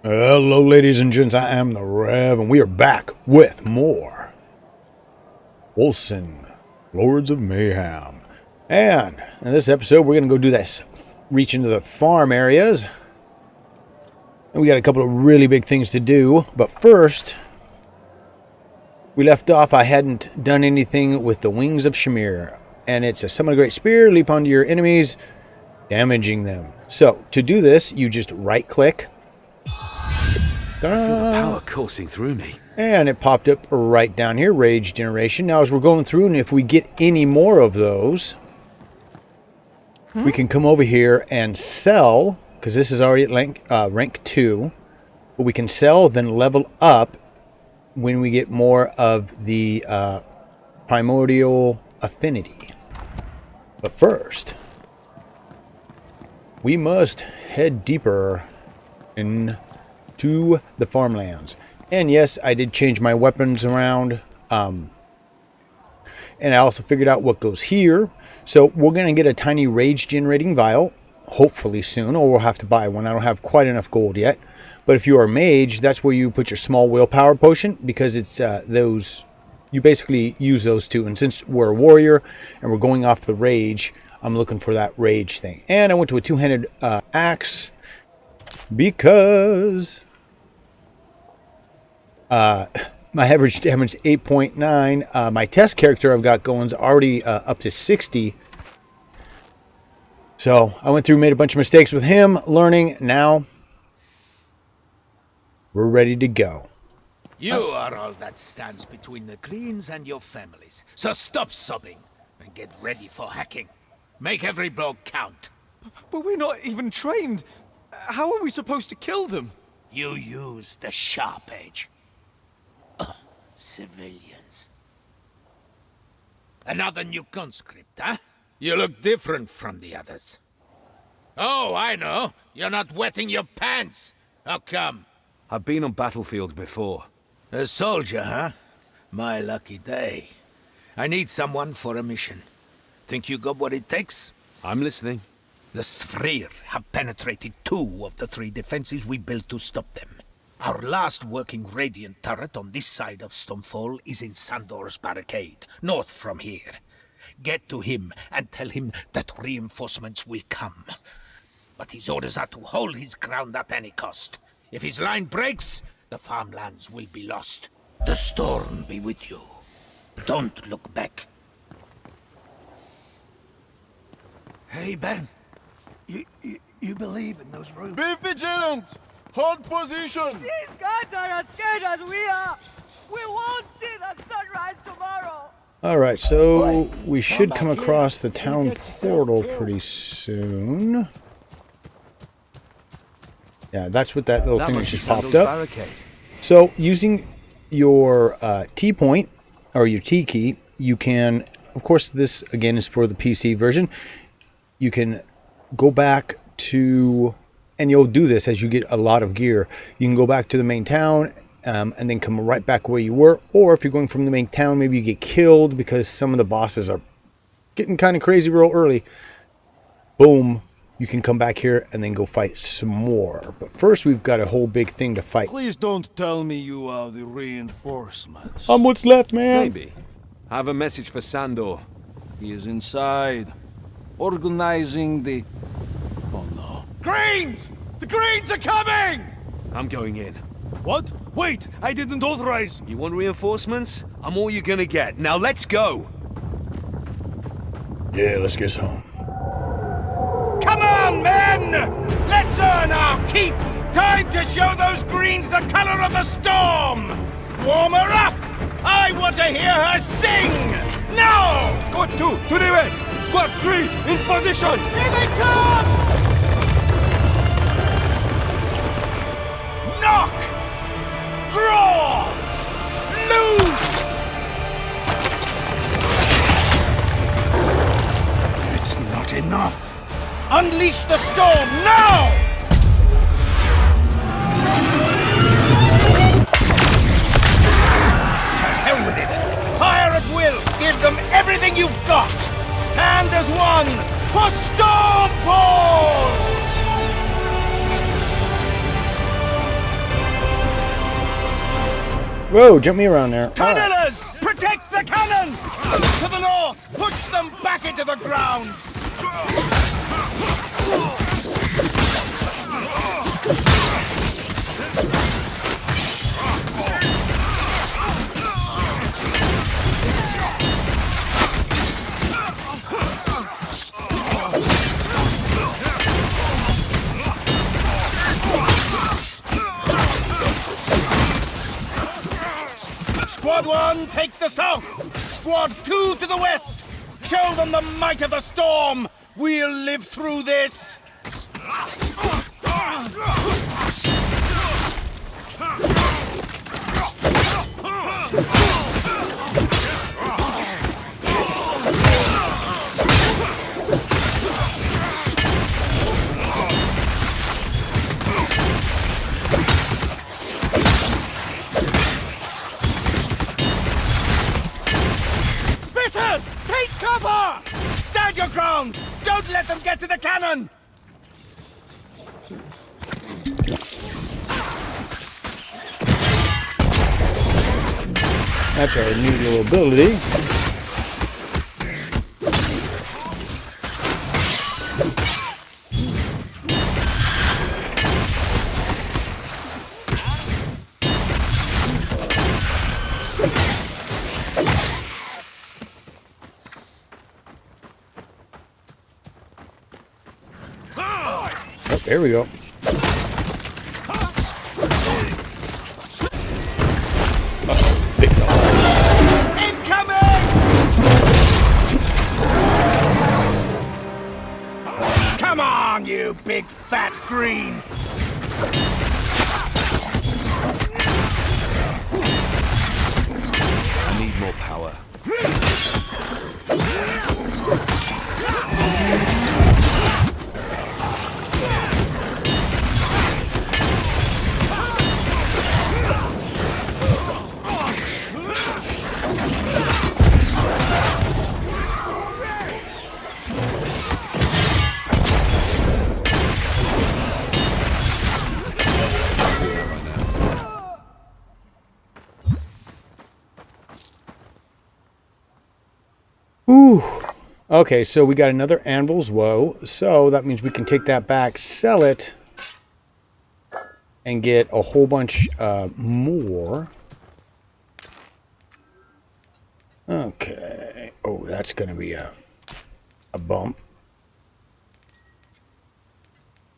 Hello, ladies and gents. I am the Rev, and we are back with more Wolcen, Lords of Mayhem. And in this episode, we're going to go do this, reach into the farm areas. And we got a couple of really big things to do. But first, we left off, I hadn't done anything with the Wings of Shamir. And it's a summon a great spear, leap onto your enemies, damaging them. So, to do this, you just right-click. I feel the power coursing through me. And it popped up right down here, Rage Generation. Now as we're going through, and if we get any more of those, we can come over here and sell, because this is already at rank 2. But we can sell, then level up when we get more of the primordial affinity. But first, we must head deeper into the farmlands. And yes, I did change my weapons around. And I also figured out what goes here. So we're going to get a tiny rage generating vial, hopefully soon, or we'll have to buy one. I don't have quite enough gold yet. But if you are a mage, that's where you put your small willpower potion, because it's those, you basically use those two. And since we're a warrior and we're going off the rage, I'm looking for that rage thing. And I went to a two-handed axe because my average damage is 8.9. My test character I've got going is already up to 60. So I went through, made a bunch of mistakes with him, learning. Now we're ready to go. You are all that stands between the Greens and your families. So stop sobbing and get ready for hacking. Make every blow count. But we're not even trained. How are we supposed to kill them? You use the sharp edge. Civilians. Another new conscript, huh? You look different from the others. Oh, I know. You're not wetting your pants. How come? I've been on battlefields before. A soldier, huh? My lucky day. I need someone for a mission. Think you got what it takes? I'm listening. The Sfrir have penetrated 2 of the 3 defenses we built to stop them. Our last working Radiant turret on this side of Stonefall is in Sandor's barricade, north from here. Get to him and tell him that reinforcements will come. But his orders are to hold his ground at any cost. If his line breaks, the farmlands will be lost. The storm be with you. Don't look back. Hey, Ben. You believe in those runes? Be vigilant! Hold position! These guys are as scared as we are! We won't see the sunrise tomorrow! Alright, so we should come across the town portal pretty soon. Yeah, that's what that little thing that just popped up. Barricade. So, using your T point, or your T key, you can, of course this again is for the PC version, you can go back to, and you'll do this as you get a lot of gear, you can go back to the main town and then come right back where you were. Or if you're going from the main town, maybe you get killed because some of the bosses are getting kind of crazy real early. Boom, you can come back here and then go fight some more. But first we've got a whole big thing to fight. Please don't tell me you are the reinforcements. I'm what's left, man. Maybe. I have a message for Sandor. He is inside, organizing the... Oh no. Greens! The Greens are coming! I'm going in. What? Wait, I didn't authorize. You want reinforcements? I'm all you're gonna get. Now let's go! Yeah, let's get some. Come on, men! Let's earn our keep! Time to show those Greens the color of the storm! Warm her up! I want to hear her sing! Now! Squad 2, to the west! Squad 3, in position! Here they come! Knock! Draw! Loose! It's not enough. Unleash the storm now! To hell with it! Fire at will! Give them everything you've got! Stand as one for Stormfall! Whoa, jump me around there. Tunnelers! Protect the cannon! To the north! Push them back into the ground! Squad 1, take the south! Squad 2 to the west! Show them the might of the storm! We'll live through this! Take cover! Stand your ground! Don't let them get to the cannon! That's our new little ability. Oh, there we go. Big dog. Incoming! Come on, you big fat green! I need more power. Ooh. Okay, so we got another Anvil's Woe. So that means we can take that back, sell it, and get a whole bunch more. Okay. Oh, that's going to be a bump.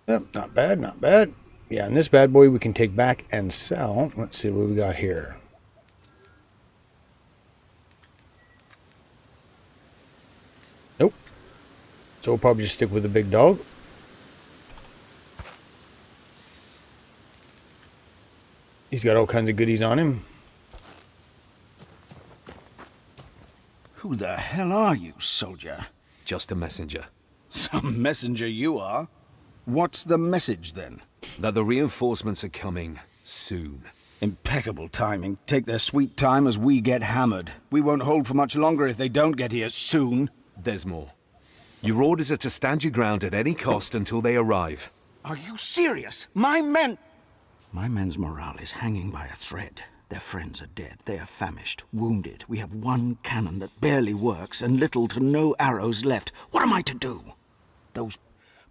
Yep, not bad, not bad. Yeah, and this bad boy we can take back and sell. Let's see what we got here. Nope. So we'll probably just stick with the big dog. He's got all kinds of goodies on him. Who the hell are you, soldier? Just a messenger. Some messenger you are. What's the message, then? That the reinforcements are coming soon. Impeccable timing. Take their sweet time as we get hammered. We won't hold for much longer if they don't get here soon. There's more. Your orders are to stand your ground at any cost until they arrive. Are you serious? My men's morale is hanging by a thread. Their friends are dead. They are famished, wounded. We have one cannon that barely works and little to no arrows left. What am I to do? Those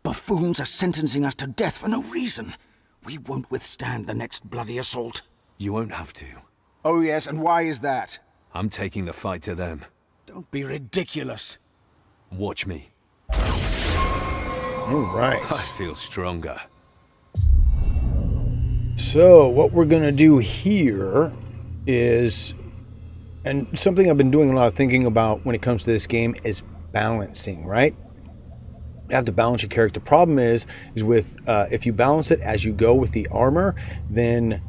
buffoons are sentencing us to death for no reason. We won't withstand the next bloody assault. You won't have to. Oh yes, and why is that? I'm taking the fight to them. Don't be ridiculous. Watch me. All right. I feel stronger. So what we're going to do here is, and something I've been doing a lot of thinking about when it comes to this game, is balancing, right? You have to balance your character. Problem is with if you balance it as you go with the armor, then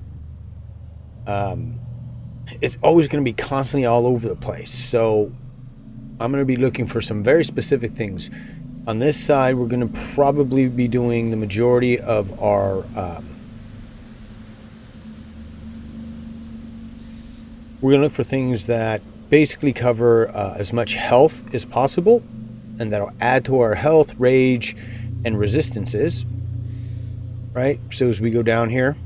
it's always going to be constantly all over the place. So I'm going to be looking for some very specific things. On this side, we're going to probably be doing the majority of our we're going to look for things that basically cover as much health as possible, and that'll add to our health, rage, and resistances. Right? So as we go down here.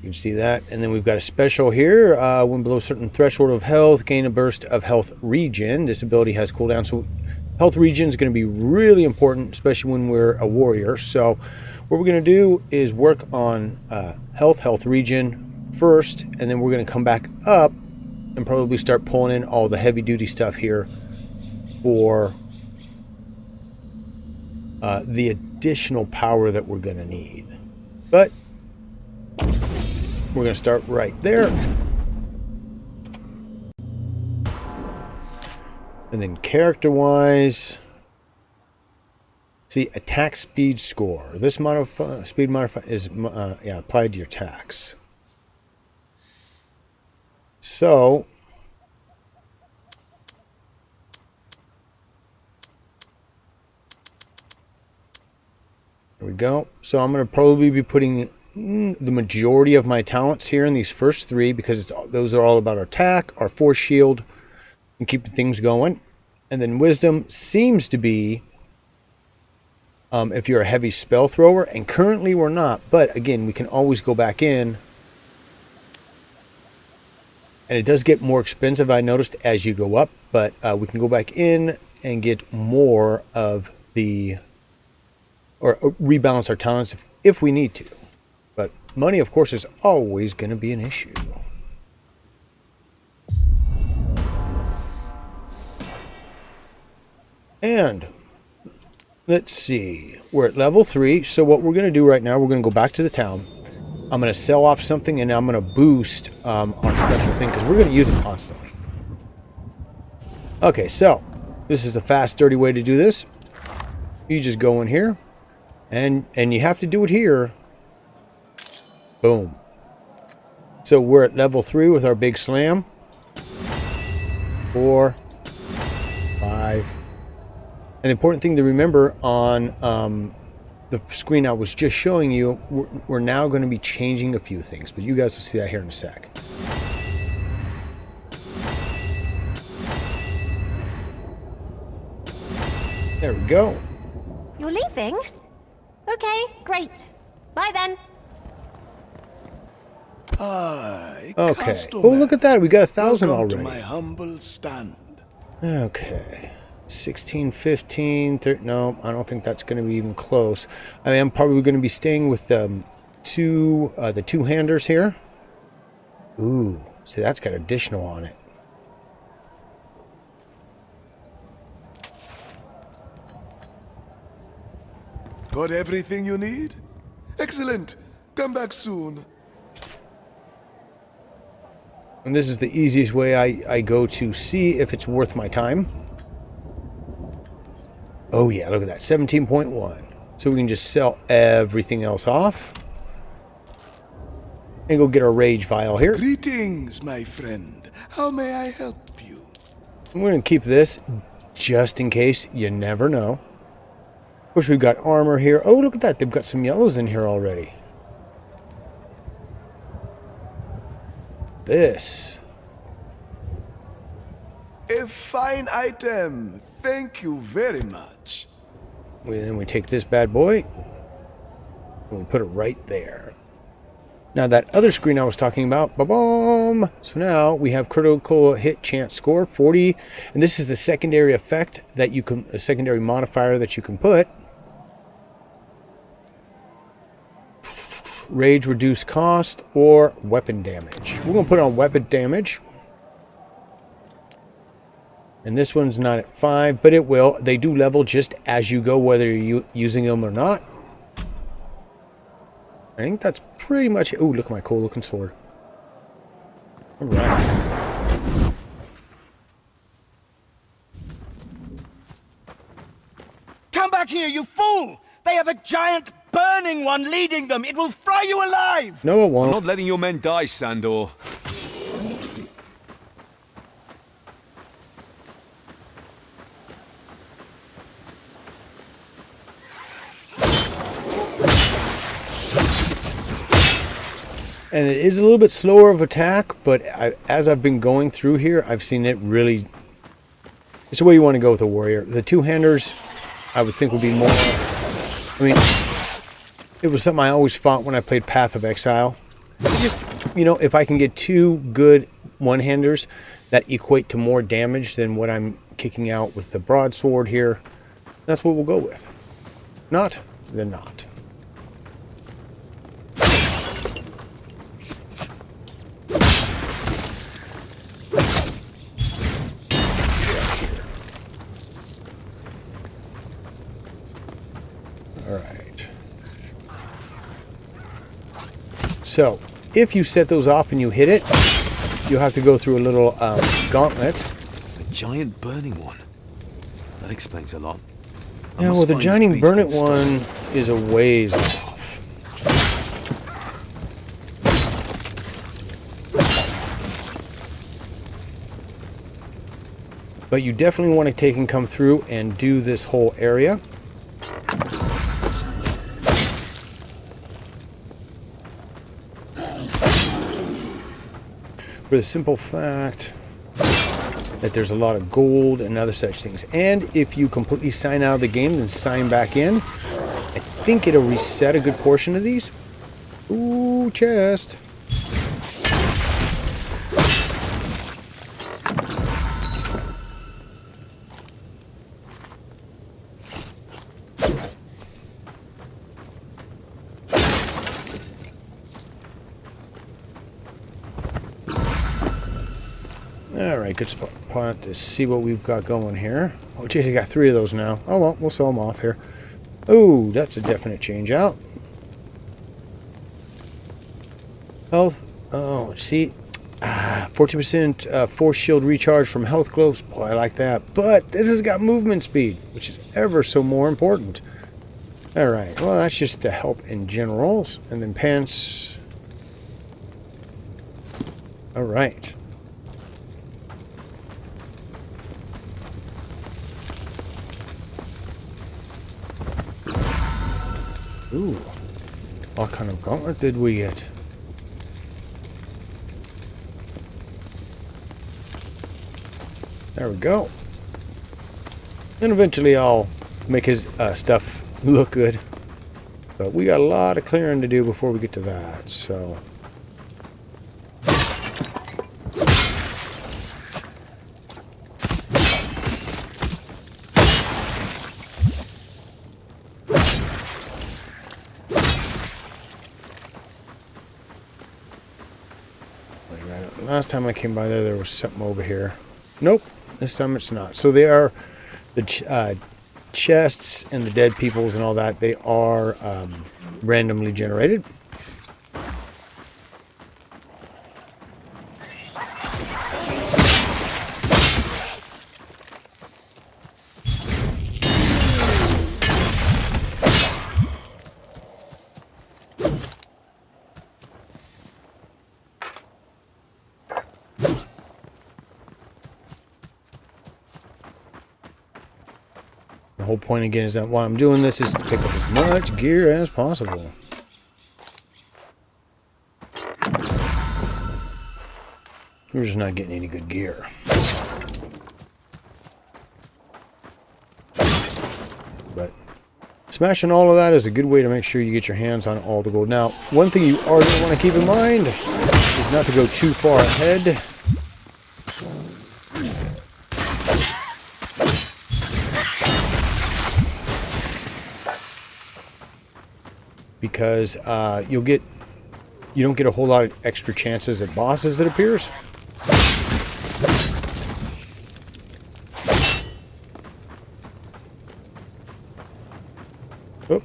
can see that. And then we've got a special here. When below a certain threshold of health, gain a burst of health regen. This ability has cooldown, so health regen is going to be really important, especially when we're a warrior. So what we're going to do is work on health regen first, and then we're going to come back up and probably start pulling in all the heavy duty stuff here for the additional power that we're going to need. But we're going to start right there. And then character-wise, see, attack speed score. This speed modifier is applied to your attacks. So there we go. So I'm going to probably be putting the majority of my talents here in these first three, because those are all about our attack, our force shield, and keeping things going. And then wisdom seems to be if you're a heavy spell thrower, and currently we're not, but again, we can always go back in, and it does get more expensive, I noticed, as you go up, but we can go back in and get more of the, or rebalance our talents if we need to. But money, of course, is always going to be an issue. And let's see, we're at level 3. So what we're going to do right now, we're going to go back to the town. I'm going to sell off something, and I'm going to boost our special thing, because we're going to use it constantly. Okay, so this is a fast, dirty way to do this. You just go in here, and you have to do it here. Boom. So we're at level 3 with our big slam. 4, 5. And the important thing to remember on the screen I was just showing you, we're now going to be changing a few things, but you guys will see that here in a sec. There we go. You're leaving? Okay, great. Bye then. Okay. Oh, look at that. We got 1,000 Welcome already. to my humble stand. Okay. 16, 15, 30. No, I don't think that's going to be even close. I mean, I'm probably going to be staying with the two-handers here. Ooh, see, that's got additional on it. Got everything you need? Excellent. Come back soon. And this is the easiest way I go to see if it's worth my time. Oh yeah, look at that, 17.1. So we can just sell everything else off. And go get our rage vial here. Greetings, my friend. How may I help you? We're going to keep this just in case. You never know. Of course, we've got armor here. Oh, look at that. They've got some yellows in here already. This. A fine item. Thank you very much. Then we take this bad boy and we put it right there. Now that other screen I was talking about, ba-boom! So now we have critical hit chance score 40, and this is the secondary effect that you can, a secondary modifier that you can put. Rage reduce cost or weapon damage. We're going to put on weapon damage. And this one's not at 5, but it will. They do level just as you go, whether you're using them or not. I think that's pretty much it. Oh, look at my cool looking sword. All right. Come back here, you fool! They have a giant burning one leading them. It will fry you alive! No, it I'm won't. not letting your men die, Sandor. And it is a little bit slower of attack, but as I've been going through here, I've seen it really... It's the way you want to go with a warrior. The two-handers, I would think, would be more... I mean, it was something I always fought when I played Path of Exile. Just, you know, if I can get 2 good one-handers that equate to more damage than what I'm kicking out with the broadsword here, that's what we'll go with. Not, then not. Alright. So, if you set those off and you hit it, you'll have to go through a little gauntlet. A giant burning one. That explains a lot. Yeah, well, the giant burning one is a ways off. But you definitely want to take and come through and do this whole area. For the simple fact that there's a lot of gold and other such things. And if you completely sign out of the game and sign back in, I think it'll reset a good portion of these. Ooh, chest. Alright, good spot to see what we've got going here. Oh, geez, I got 3 of those now. Oh, well, we'll sell them off here. Oh, that's a definite change out. Health. Oh, see. 40% force shield recharge from health globes. Boy, I like that. But this has got movement speed, which is ever so more important. Alright, well, that's just to help in general. And then pants. Alright. Ooh, what kind of gauntlet did we get? There we go. And eventually I'll make his stuff look good. But we got a lot of clearing to do before we get to that, so... Last time I came by there was something over here. Nope, this time it's not. So they are the chests and the dead peoples and all that. They are randomly generated. The whole point again is that while I'm doing this is to pick up as much gear as possible. We're just not getting any good gear. But smashing all of that is a good way to make sure you get your hands on all the gold. Now, one thing you are going to want to keep in mind is not to go too far ahead. Because you don't get a whole lot of extra chances at bosses, it appears. Oh.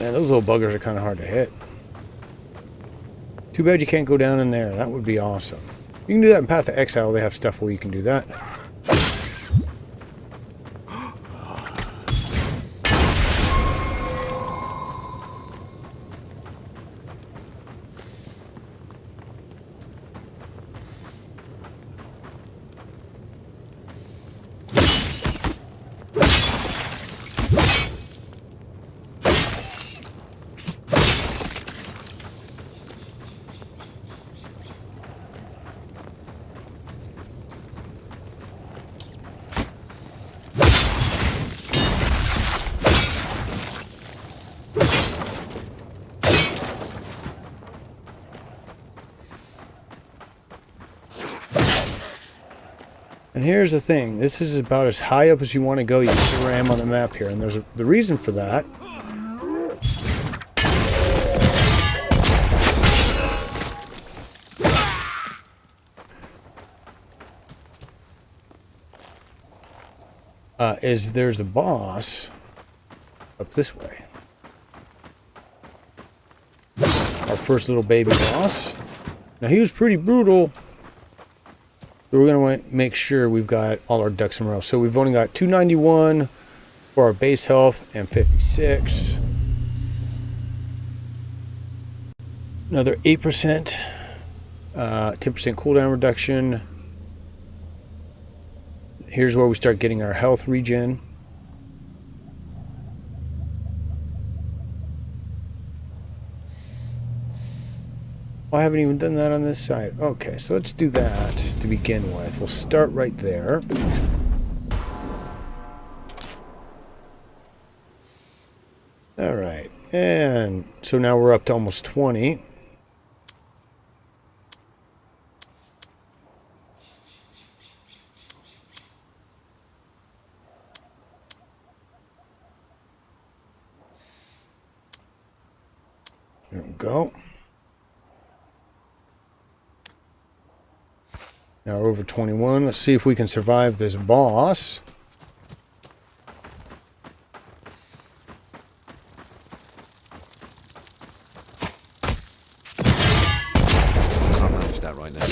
Man, those little buggers are kind of hard to hit. Too bad you can't go down in there. That would be awesome. You can do that in Path of Exile. They have stuff where you can do that. here's the thing. This is about as high up as you want to go. You can ram on the map here. And there's the reason for that. Is there's a boss up this way. Our first little baby boss. Now he was pretty brutal. So we're going to make sure we've got all our ducks in a row. So we've only got 291 for our base health and 56. Another 8%. 10% cooldown reduction. Here's where we start getting our health regen. I haven't even done that on this side. Okay, so let's do that to begin with. We'll start right there. All right, and so now we're up to almost 20. There we go. Now we're over 21. Let's see if we can survive this boss. Can't manage that right now.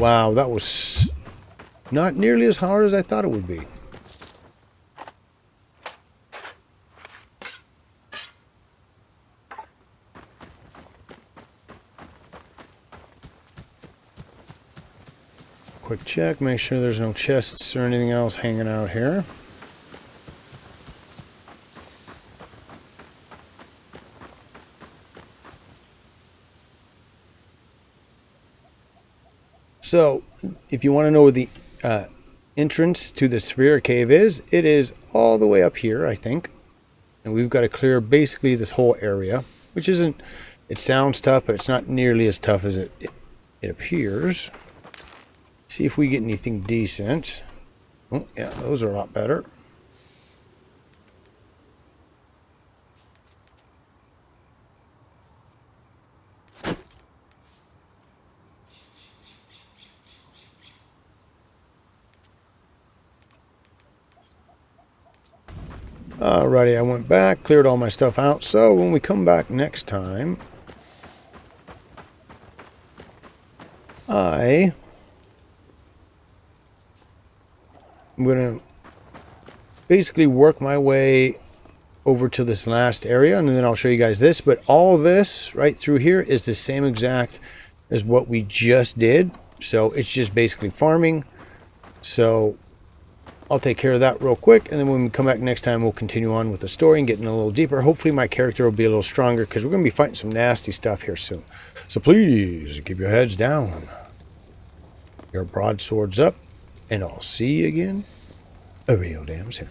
Wow, that was not nearly as hard as I thought it would be. Quick check, make sure there's no chests or anything else hanging out here. So, if you want to know where the entrance to the Sphere Cave is, it is all the way up here, I think. And we've got to clear basically this whole area, which isn't, it sounds tough, but it's not nearly as tough as it appears. See if we get anything decent. Oh, yeah, those are a lot better. Alrighty, I went back, cleared all my stuff out. So when we come back next time, I'm going to basically work my way over to this last area, and then I'll show you guys this. But all this right through here is the same exact as what we just did. So it's just basically farming. So I'll take care of that real quick, and then when we come back next time, we'll continue on with the story and getting a little deeper. Hopefully my character will be a little stronger, because we're going to be fighting some nasty stuff here soon. So please keep your heads down, your broadswords up, and I'll see you again real damn soon.